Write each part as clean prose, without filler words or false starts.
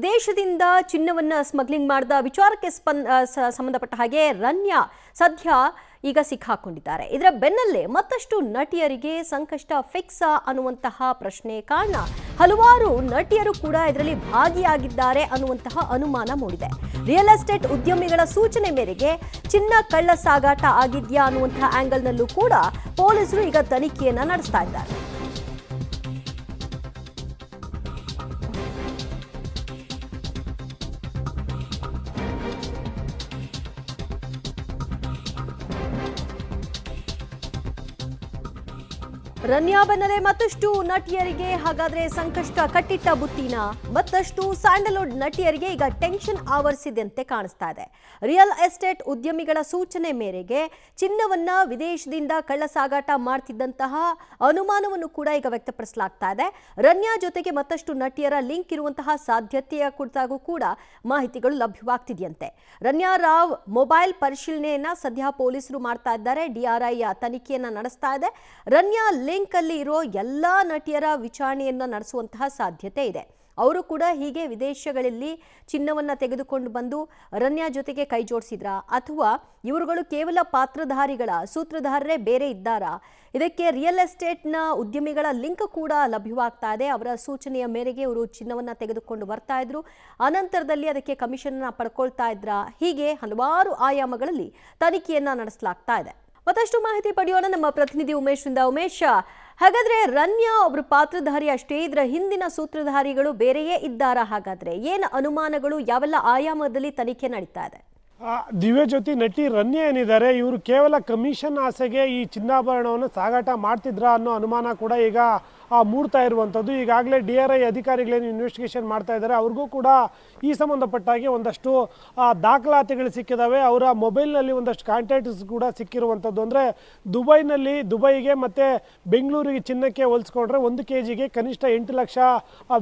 ವಿದೇಶದಿಂದ ಚಿನ್ನವನ್ನ ಸ್ಮಗ್ಲಿಂಗ್ ಮಾಡಿದ ವಿಚಾರಕ್ಕೆ ಸಂಬಂಧಪಟ್ಟ ಹಾಗೆ ರನ್ಯಾ ಸದ್ಯ ಈಗ ಸಿಕ್ಕಾಕೊಂಡಿದ್ದಾರೆ. ಇದರ ಬೆನ್ನಲ್ಲೇ ಮತ್ತಷ್ಟು ನಟಿಯರಿಗೆ ಸಂಕಷ್ಟ ಫಿಕ್ಸ್ ಅನ್ನುವಂತಹ ಪ್ರಶ್ನೆ ಕಾರಣ ಹಲವಾರು ನಟಿಯರು ಕೂಡ ಇದರಲ್ಲಿ ಭಾಗಿಯಾಗಿದ್ದಾರೆ ಅನ್ನುವಂತಹ ಅನುಮಾನ ಮೂಡಿದೆ. ರಿಯಲ್ ಎಸ್ಟೇಟ್ ಉದ್ಯಮಿಗಳ ಸೂಚನೆ ಮೇರೆಗೆ ಚಿನ್ನ ಕಳ್ಳ ಸಾಗಾಟ ಆಗಿದ್ಯಾ ಅನ್ನುವಂತಹ ಆಂಗಲ್ನಲ್ಲೂ ಕೂಡ ಪೊಲೀಸರು ಈಗ ತನಿಖೆಯನ್ನ ನಡೆಸ್ತಾ ಇದ್ದಾರೆ. ರನ್ಯಾ ಬೆನ್ನಲ್ಲೇ ಮತ್ತಷ್ಟು ನಟಿಯರಿಗೆ ಹಾಗಾದ್ರೆ ಸಂಕಷ್ಟ ಕಟ್ಟಿಟ್ಟ ಬುತ್ತಿನ ಮತ್ತಷ್ಟು ಸ್ಯಾಂಡಲ್ವುಡ್ ನಟಿಯರಿಗೆ ಈಗ ಟೆನ್ಷನ್ ಆವರಿಸಿದಂತೆ ಕಾಣಿಸ್ತಾ ಇದೆ. ರಿಯಲ್ ಎಸ್ಟೇಟ್ ಉದ್ಯಮಿಗಳ ಸೂಚನೆ ಮೇರೆಗೆ ಚಿನ್ನವನ್ನ ವಿದೇಶದಿಂದ ಕಳ್ಳ ಸಾಗಾಟ ಮಾಡ್ತಿದ್ದಂತಹ ಅನುಮಾನವನ್ನು ಕೂಡ ಈಗ ವ್ಯಕ್ತಪಡಿಸಲಾಗ್ತಾ ಇದೆ. ರನ್ಯಾ ಜೊತೆಗೆ ಮತ್ತಷ್ಟು ನಟಿಯರ ಲಿಂಕ್ ಇರುವಂತಹ ಸಾಧ್ಯತೆಯ ಕುರಿತಾಗೂ ಕೂಡ ಮಾಹಿತಿಗಳು ಲಭ್ಯವಾಗ್ತಿದೆಯಂತೆ. ರನ್ಯಾ ರಾವ್ ಮೊಬೈಲ್ ಪರಿಶೀಲನೆಯನ್ನ ಸದ್ಯ ಪೊಲೀಸರು ಮಾಡ್ತಾ ಇದ್ದಾರೆ. DRI ತನಿಖೆಯನ್ನ ನಡೆಸ್ತಾ ಇದೆ. ರನ್ಯಾ ಲಿಂಕ್ ಅಲ್ಲಿ ಇರೋ ಎಲ್ಲಾ ನಟಿಯರ ವಿಚಾರಣೆಯನ್ನ ನಡೆಸುವಂತಹ ಸಾಧ್ಯತೆ ಇದೆ. ಅವರು ಕೂಡ ಹೀಗೆ ವಿದೇಶಗಳಲ್ಲಿ ಚಿನ್ನವನ್ನ ತೆಗೆದುಕೊಂಡು ಬಂದು ರನ್ಯಾ ಜೊತೆಗೆ ಕೈ ಜೋಡಿಸಿದ್ರಾ ಅಥವಾ ಇವರುಗಳು ಕೇವಲ ಪಾತ್ರಧಾರಿಗಳ ಸೂತ್ರಧಾರರೇ ಬೇರೆ ಇದ್ದಾರಾ? ಇದಕ್ಕೆ ರಿಯಲ್ ಎಸ್ಟೇಟ್ನ ಉದ್ಯಮಿಗಳ ಲಿಂಕ್ ಕೂಡ ಲಭ್ಯವಾಗ್ತಾ ಇದೆ. ಅವರ ಸೂಚನೆಯ ಮೇರೆಗೆ ಇವರು ಚಿನ್ನವನ್ನ ತೆಗೆದುಕೊಂಡು ಬರ್ತಾ ಇದ್ರು, ಅನಂತರದಲ್ಲಿ ಅದಕ್ಕೆ ಕಮಿಷನ್ ಪಡ್ಕೊಳ್ತಾ ಇದ್ರಾ? ಹೀಗೆ ಹಲವಾರು ಆಯಾಮಗಳಲ್ಲಿ ತನಿಖೆಯನ್ನ ನಡೆಸಲಾಗ್ತಾ ಇದೆ. ಮತ್ತಷ್ಟು ಮಾಹಿತಿ ಪಡೆಯೋಣ ನಮ್ಮ ಪ್ರತಿನಿಧಿ ಉಮೇಶ್ರಿಂದ. ಉಮೇಶ್, ಹಾಗಾದ್ರೆ ರನ್ಯಾ ಒಬ್ರು ಪಾತ್ರಧಾರಿ ಅಷ್ಟೇ, ಇದರ ಹಿಂದಿನ ಸೂತ್ರಧಾರಿಗಳು ಬೇರೆಯೇ ಇದ್ದಾರಾ? ಹಾಗಾದ್ರೆ ಏನು ಅನುಮಾನಗಳು, ಯಾವೆಲ್ಲ ಆಯಾಮದಲ್ಲಿ ತನಿಖೆ ನಡೀತಾ ಇದೆ? ದಿವ್ಯ ಜ್ಯೋತಿ, ನಟಿ ರನ್ಯಾ ಏನಿದ್ದಾರೆ ಇವರು ಕೇವಲ ಕಮಿಷನ್ ಆಸೆಗೆ ಈ ಚಿನ್ನಾಭರಣವನ್ನು ಸಾಗಾಟ ಮಾಡ್ತಿದ್ರಾ ಅನ್ನೋ ಅನುಮಾನ ಕೂಡ ಈಗ ಮೂಡ್ತಾ ಇರುವಂಥದ್ದು. ಈಗಾಗಲೇ DRI ಅಧಿಕಾರಿಗಳೇನು ಇನ್ವೆಸ್ಟಿಗೇಷನ್ ಮಾಡ್ತಾ ಇದ್ದಾರೆ, ಅವ್ರಿಗೂ ಕೂಡ ಈ ಸಂಬಂಧಪಟ್ಟಾಗೆ ಒಂದಷ್ಟು ದಾಖಲಾತಿಗಳು ಸಿಕ್ಕಿದಾವೆ. ಅವರ ಮೊಬೈಲ್ನಲ್ಲಿ ಒಂದಷ್ಟು ಕಾಂಟ್ಯಾಕ್ಟ್ಸ್ ಕೂಡ ಸಿಕ್ಕಿರುವಂಥದ್ದು. ಅಂದರೆ ದುಬೈಗೆ ಮತ್ತು ಬೆಂಗಳೂರಿಗೆ ಚಿನ್ನಕ್ಕೆ ಹೋಲಿಸ್ಕೊಂಡ್ರೆ 1 kgಗೆ ಕನಿಷ್ಠ 8 ಲಕ್ಷ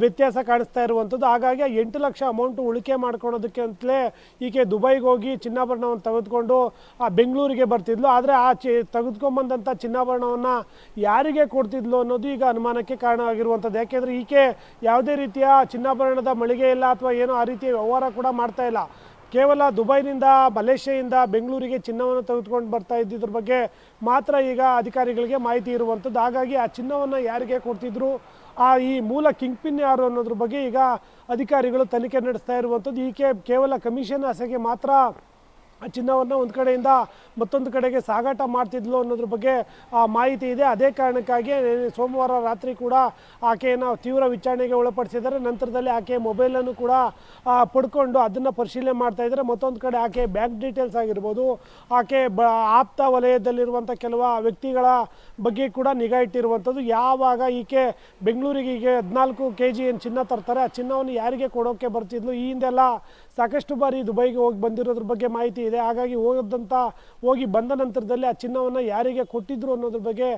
ವ್ಯತ್ಯಾಸ ಕಾಣಿಸ್ತಾ ಇರುವಂಥದ್ದು. ಹಾಗಾಗಿ 8 ಲಕ್ಷ ಅಮೌಂಟು ಉಳಿಕೆ ಮಾಡ್ಕೊಳೋದಕ್ಕೆ ಅಂತಲೇ ಈಕೆ ದುಬೈಗೆ ಹೋಗಿ ಚಿನ್ನಾಭರಣವನ್ನು ತೆಗೆದುಕೊಂಡು ಬೆಂಗಳೂರಿಗೆ ಬರ್ತಿದ್ಲು. ಆದರೆ ತೆಗೆದುಕೊಂಡ್ಬಂದಂಥ ಚಿನ್ನಾಭರಣವನ್ನು ಯಾರಿಗೆ ಕೊಡ್ತಿದ್ಲು ಅನ್ನೋದು ಈಗ ಅನುಮಾನಕ್ಕೆ ಕಾರಣವಾಗಿರುವಂಥದ್ದು. ಯಾಕೆಂದರೆ ಈಕೆ ಯಾವುದೇ ರೀತಿಯ ಚಿನ್ನಾಭರಣದ ಮಳಿಗೆ ಇಲ್ಲ ಅಥವಾ ಏನೋ ಆ ರೀತಿಯ ವ್ಯವಹಾರ ಕೂಡ ಮಾಡ್ತಾ ಇಲ್ಲ. ಕೇವಲ ದುಬೈನಿಂದ ಮಲೇಷ್ಯಾದಿಂದ ಬೆಂಗಳೂರಿಗೆ ಚಿನ್ನವನ್ನು ತೆಗೆದುಕೊಂಡು ಬರ್ತಾ ಇದ್ದಿದ್ರ ಬಗ್ಗೆ ಮಾತ್ರ ಈಗ ಅಧಿಕಾರಿಗಳಿಗೆ ಮಾಹಿತಿ ಇರುವಂಥದ್ದು. ಹಾಗಾಗಿ ಆ ಚಿನ್ನವನ್ನು ಯಾರಿಗೆ ಕೊಡ್ತಿದ್ರು, ಈ ಮೂಲ ಕಿಂಗ್ ಪಿನ್ ಯಾರು ಅನ್ನೋದ್ರ ಬಗ್ಗೆ ಈಗ ಅಧಿಕಾರಿಗಳು ತನಿಖೆ ನಡೆಸ್ತಾ ಇರುವಂಥದ್ದು. ಈಕೆ ಕೇವಲ ಕಮಿಷನ್ ಆಸೆಗೆ ಮಾತ್ರ ಚಿನ್ನವನ್ನು ಒಂದು ಕಡೆಯಿಂದ ಮತ್ತೊಂದು ಕಡೆಗೆ ಸಾಗಾಟ ಮಾಡ್ತಿದ್ಲು ಅನ್ನೋದ್ರ ಬಗ್ಗೆ ಮಾಹಿತಿ ಇದೆ. ಅದೇ ಕಾರಣಕ್ಕಾಗಿ ಸೋಮವಾರ ರಾತ್ರಿ ಕೂಡ ಆಕೆಯನ್ನು ತೀವ್ರ ವಿಚಾರಣೆಗೆ ಒಳಪಡಿಸಿದ್ದಾರೆ. ನಂತರದಲ್ಲಿ ಆಕೆ ಮೊಬೈಲನ್ನು ಕೂಡ ಪಡ್ಕೊಂಡು ಅದನ್ನು ಪರಿಶೀಲನೆ ಮಾಡ್ತಾ ಇದ್ದಾರೆ. ಮತ್ತೊಂದು ಕಡೆ ಆಕೆ ಬ್ಯಾಂಕ್ ಡೀಟೇಲ್ಸ್ ಆಗಿರ್ಬೋದು, ಆಕೆ ಆಪ್ತ ವಲಯದಲ್ಲಿರುವಂಥ ಕೆಲವು ವ್ಯಕ್ತಿಗಳ ಬಗ್ಗೆ ಕೂಡ ನಿಗಾ ಇಟ್ಟಿರುವಂಥದ್ದು. ಯಾವಾಗ ಈಕೆ ಬೆಂಗಳೂರಿಗೆ ಈಗ 14 kg ಏನು ಚಿನ್ನ ತರ್ತಾರೆ, ಆ ಚಿನ್ನವನ್ನು ಯಾರಿಗೆ ಕೊಡೋಕ್ಕೆ ಬರ್ತಿದ್ಲು, ಈ ಹಿಂದೆಲ್ಲ ಸಾಕಷ್ಟು ಬಾರಿ ದುಬೈಗೆ ಹೋಗಿ ಬಂದಿರೋದ್ರ ಬಗ್ಗೆ ಮಾಹಿತಿ ಇದೆ. ಹಾಗಾಗಿ ಹೋಗಿ ಬಂದ ನಂತರದಲ್ಲಿ ಆ ಚಿನ್ನವನ್ನು ಯಾರಿಗೆ ಕೊಟ್ಟಿದ್ರು ಅನ್ನೋದ್ರ ಬಗ್ಗೆ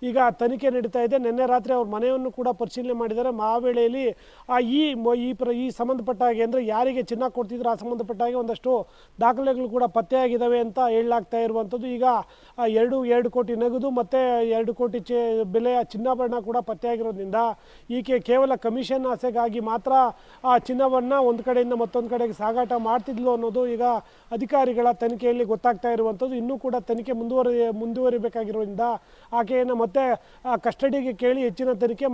ಈಗ ತನಿಖೆ ನಡೀತಾ ಇದೆ. ನಿನ್ನೆ ರಾತ್ರಿ ಅವ್ರ ಮನೆಯನ್ನು ಕೂಡ ಪರಿಶೀಲನೆ ಮಾಡಿದ್ದಾರೆ. ಆ ವೇಳೆಯಲ್ಲಿ ಈ ಸಂಬಂಧಪಟ್ಟ ಹಾಗೆ ಅಂದರೆ ಯಾರಿಗೆ ಚಿನ್ನ ಕೊಡ್ತಿದ್ರು ಆ ಸಂಬಂಧಪಟ್ಟ ಹಾಗೆ ಒಂದಷ್ಟು ದಾಖಲೆಗಳು ಕೂಡ ಪತ್ತೆಯಾಗಿದ್ದಾವೆ ಅಂತ ಹೇಳಲಾಗ್ತಾ ಇರುವಂಥದ್ದು. ಈಗ 2 ಕೋಟಿ ನಗದು ಮತ್ತು 2 ಕೋಟಿ ಬೆಲೆಯ ಚಿನ್ನಾಭರಣ ಕೂಡ ಪತ್ತೆಯಾಗಿರೋದ್ರಿಂದ ಈಕೆ ಕೇವಲ ಕಮಿಷನ್ ಆಸೆಗಾಗಿ ಮಾತ್ರ ಆ ಚಿನ್ನವನ್ನು ಒಂದು ಕಡೆಯಿಂದ ಮತ್ತೊಂದು ಕಡೆಗೆ ಸಾಗಾಟ ಮಾಡ್ತಿದ್ಲು ಅನ್ನೋದು ಈಗ ಅಧಿಕಾರಿಗಳ ತನಿಖೆಯಲ್ಲಿ ಗೊತ್ತಾಗ್ತಾ ಇರುವಂಥದ್ದು. ಇನ್ನೂ ಕೂಡ ತನಿಖೆ ಮುಂದುವರಿಬೇಕಾಗಿರೋದ್ರಿಂದ ಆಕೆಯನ್ನು ಮತ್ತೆ ಕಸ್ಟಡಿಗೆ ಕೇಳಿ ಹೆಚ್ಚಿನ ತನಿಖೆ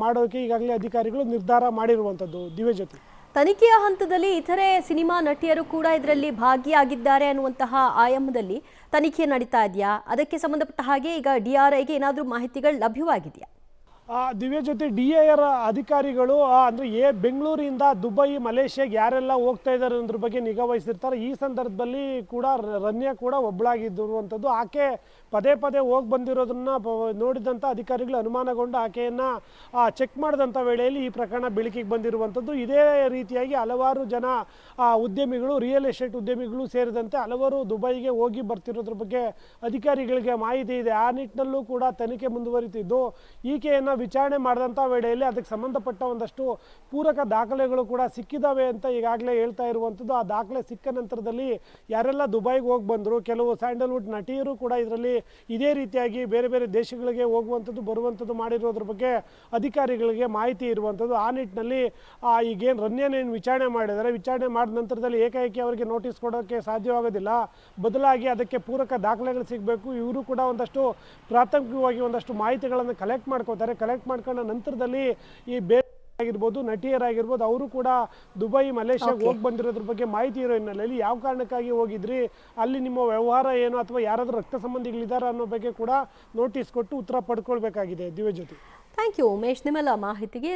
ಮಾಡೋಕೆ ಈಗಾಗಲೇ ಅಧಿಕಾರಿಗಳು ನಿರ್ಧಾರ ಮಾಡಿರುವಂಥದ್ದು. ದಿವ್ಯ ಜ್ಯೋತಿ, ತನಿಖೆಯ ಹಂತದಲ್ಲಿ ಇತರೆ ಸಿನಿಮಾ ನಟಿಯರು ಕೂಡ ಇದರಲ್ಲಿ ಭಾಗಿಯಾಗಿದ್ದಾರೆ ಅನ್ನುವಂತಹ ಆಯಾಮದಲ್ಲಿ ತನಿಖೆ ನಡೀತಾ ಇದೆಯಾ? ಅದಕ್ಕೆ ಸಂಬಂಧಪಟ್ಟ ಹಾಗೆ ಈಗ DRIಗೆ ಏನಾದರೂ ಮಾಹಿತಿಗಳು ಲಭ್ಯವಾಗಿದೆಯಾ? ದಿವ್ಯ ಜೊತೆ DIR ಅಧಿಕಾರಿಗಳು ಅಂದರೆ ಬೆಂಗಳೂರಿಂದ ದುಬೈ ಮಲೇಷ್ಯಾಗೆ ಯಾರೆಲ್ಲ ಹೋಗ್ತಾ ಇದ್ದಾರೆ ಅನ್ನೋದ್ರ ಬಗ್ಗೆ ನಿಗಾ ವಹಿಸಿರ್ತಾರೆ. ಈ ಸಂದರ್ಭದಲ್ಲಿ ಕೂಡ ರನ್ಯಾ ಕೂಡ ಒಬ್ಬಳಾಗಿದ್ದಿರುವಂಥದ್ದು. ಆಕೆ ಪದೇ ಹೋಗಿ ಬಂದಿರೋದನ್ನ ನೋಡಿದಂಥ ಅಧಿಕಾರಿಗಳು ಅನುಮಾನಗೊಂಡು ಆಕೆಯನ್ನು ಚೆಕ್ ಮಾಡಿದಂಥ ವೇಳೆಯಲ್ಲಿ ಈ ಪ್ರಕರಣ ಬೆಳಕಿಗೆ ಬಂದಿರುವಂಥದ್ದು. ಇದೇ ರೀತಿಯಾಗಿ ಹಲವಾರು ಜನ ಉದ್ಯಮಿಗಳು, ರಿಯಲ್ ಎಸ್ಟೇಟ್ ಉದ್ಯಮಿಗಳು ಸೇರಿದಂತೆ ಹಲವರು ದುಬೈಗೆ ಹೋಗಿ ಬರ್ತಿರೋದ್ರ ಬಗ್ಗೆ ಅಧಿಕಾರಿಗಳಿಗೆ ಮಾಹಿತಿ ಇದೆ. ಆ ನಿಟ್ಟಿನಲ್ಲೂ ಕೂಡ ತನಿಖೆ ಮುಂದುವರಿತಿದ್ದು ಈಕೆಯನ್ನು ವಿಚಾರಣೆ ಮಾಡಿದಂಥ ವೇಳೆಯಲ್ಲಿ ಅದಕ್ಕೆ ಸಂಬಂಧಪಟ್ಟ ಒಂದಷ್ಟು ಪೂರಕ ದಾಖಲೆಗಳು ಕೂಡ ಸಿಕ್ಕಿದಾವೆ ಅಂತ ಈಗಾಗಲೇ ಹೇಳ್ತಾ ಇರುವಂಥದ್ದು. ಆ ದಾಖಲೆ ಸಿಕ್ಕ ನಂತರದಲ್ಲಿ ಯಾರೆಲ್ಲ ದುಬೈಗೆ ಹೋಗಿ ಬಂದರು, ಕೆಲವು ಸ್ಯಾಂಡಲ್ವುಡ್ ನಟಿಯರು ಕೂಡ ಇದರಲ್ಲಿ ಇದೇ ರೀತಿಯಾಗಿ ಬೇರೆ ಬೇರೆ ದೇಶಗಳಿಗೆ ಹೋಗುವಂಥದ್ದು ಬರುವಂಥದ್ದು ಮಾಡಿರೋದ್ರ ಬಗ್ಗೆ ಅಧಿಕಾರಿಗಳಿಗೆ ಮಾಹಿತಿ ಇರುವಂಥದ್ದು. ಆ ನಿಟ್ಟಿನಲ್ಲಿ ಈಗೇನು ರನ್ಯನೇನು ವಿಚಾರಣೆ ಮಾಡಿದ್ದಾರೆ, ವಿಚಾರಣೆ ಮಾಡಿದ ನಂತರದಲ್ಲಿ ಏಕಾಏಕಿ ಅವರಿಗೆ ನೋಟಿಸ್ ಕೊಡೋಕ್ಕೆ ಸಾಧ್ಯವಾಗೋದಿಲ್ಲ. ಬದಲಾಗಿ ಅದಕ್ಕೆ ಪೂರಕ ದಾಖಲೆಗಳು ಸಿಗಬೇಕು. ಇವರು ಕೂಡ ಒಂದಷ್ಟು ಪ್ರಾಥಮಿಕವಾಗಿ ಒಂದಷ್ಟು ಮಾಹಿತಿಗಳನ್ನು ಕಲೆಕ್ಟ್ ಮಾಡ್ಕೋತಾರೆ. ಕಲೆಕ್ಟ್ ಮಾಡ್ಕೊಂಡ ನಂತರದಲ್ಲಿ ಈ ಬೇರೆ ಆಗಿರ್ಬೋದು, ನಟಿಯರಾಗಿರ್ಬೋದು, ಅವರು ಕೂಡ ದುಬೈ ಮಲೇಷ್ಯಾಗೆ ಹೋಗಿ ಬಂದಿರೋದ್ರ ಬಗ್ಗೆ ಮಾಹಿತಿ ಇರೋ ಹಿನ್ನೆಲೆಯಲ್ಲಿ ಯಾವ ಕಾರಣಕ್ಕಾಗಿ ಹೋಗಿದ್ರಿ, ಅಲ್ಲಿ ನಿಮ್ಮ ವ್ಯವಹಾರ ಏನು, ಅಥವಾ ಯಾರಾದರೂ ರಕ್ತ ಸಂಬಂಧಿಗಳಿದ್ದಾರಾ ಅನ್ನೋ ಬಗ್ಗೆ ಕೂಡ ನೋಟಿಸ್ ಕೊಟ್ಟು ಉತ್ತರ ಪಡ್ಕೊಳ್ಬೇಕಾಗಿದೆ. ದಿವ್ಯಜ್ಯೋತಿ. ಥ್ಯಾಂಕ್ ಯು ಉಮೇಶ್, ನಿಮ್ಮೆಲ್ಲ ಮಾಹಿತಿಗೆ.